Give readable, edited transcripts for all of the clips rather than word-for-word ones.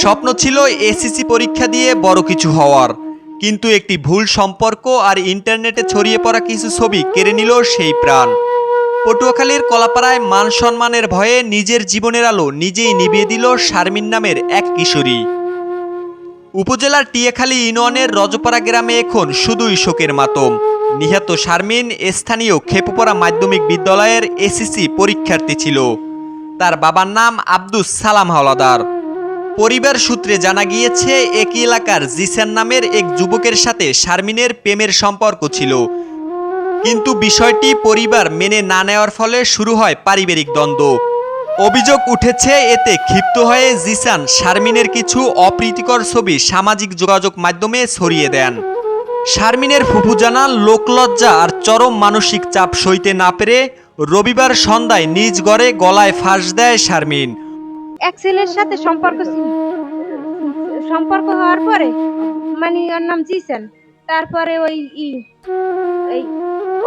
স্বপ্ন ছিল এসএসসি পরীক্ষা দিয়ে বড় কিছু হওয়ার, কিন্তু একটি ভুল সম্পর্ক আর ইন্টারনেটে ছড়িয়ে পড়া কিছু ছবি কেড়ে নিল সেই প্রাণ। পটুয়াখালীর কলাপাড়ায় মান সম্মানের ভয়ে নিজের জীবনের আলো নিজেই নিভিয়ে দিল শারমিন নামের এক কিশোরী। উপজেলার টিয়াখালী ইউনিয়নের রজপাড়া গ্রামে এখন শুধুই শোকের মাতম। নিহত শারমিন স্থানীয় খেপুপাড়া মাধ্যমিক বিদ্যালয়ের এসএসসি পরীক্ষার্থী ছিল। তার বাবার নাম আব্দুস সালাম হাওলাদার। পরিবার সূত্রে জানা গিয়েছে একই এলাকার জিসান নামের এক যুবকের সাথে শারমিনের প্রেমের সম্পর্ক ছিল, কিন্তু বিষয়টি পরিবার মেনে না নেওয়ার ফলে শুরু হয় পারিবারিক দ্বন্দ্ব। অভিযোগ উঠেছে এতে ক্ষিপ্ত হয়ে জিসান শারমিনের কিছু অপ্রীতিকর ছবি সামাজিক যোগাযোগ মাধ্যমে ছড়িয়ে দেন। শারমিনের ফুফু জানান, লোকলজ্জা আর চরম মানসিক চাপ সইতে না পেরে রবিবার সন্ধ্যায় নিজ ঘরে গলায় ফাঁস দেয় শারমিন। এক ছেলের সাথে সম্পর্ক হওয়ার পরে মানে ওর নাম জিসান, তারপরে ওই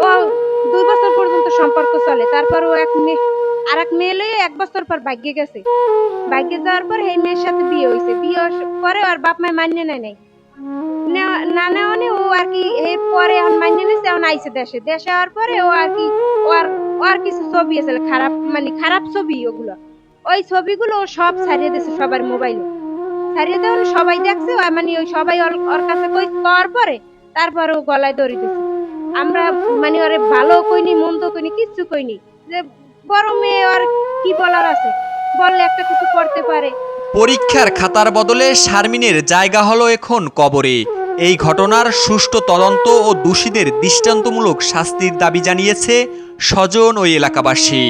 ও 2 বছর পর্যন্ত সম্পর্ক চলে। তারপর ও আর এক মেয়ে লয়ে 1 বছর পর ভাগ্যে গেছে। ভাগ্যে যাওয়ার পর এই মেয়ের সাথে বিয়ে হয়েছে। বিয়ে পরে ওর বাপ মা মান্য নেয় না নেওয়ানি, ও আর কি এরপরে এখন মান্য নিয়েছে। এখন আইসে দেশে হওয়ার পরে ও আর কি ওর কিছু ছবি আছে খারাপ ছবি, ওগুলো ওই ছবিগুলো ও সব ছাড়িয়ে দিয়েছে সবার মোবাইলে। ছাড়িয়ে দেওয়ার সবাই দেখছে, ওই সবাই ওর কাছে করার পরে তারপরে ও গলায় দড়ি দিয়েছে। আমরা ওরে ভালো কইনি মন্দ কইনি কিচ্ছু কইনি, যে বড় মেয়ে আর কি বলার আছে, বললে একটা কিছু করতে পারে। পরীক্ষার খাতার বদলে শারমিনের জায়গা হলো এখন কবরে। এই ঘটনার সুষ্ঠু তদন্ত ও দোষীদের দৃষ্টান্তমূলক শাস্তির দাবি জানিয়েছে স্বজন ও এলাকাবাসী।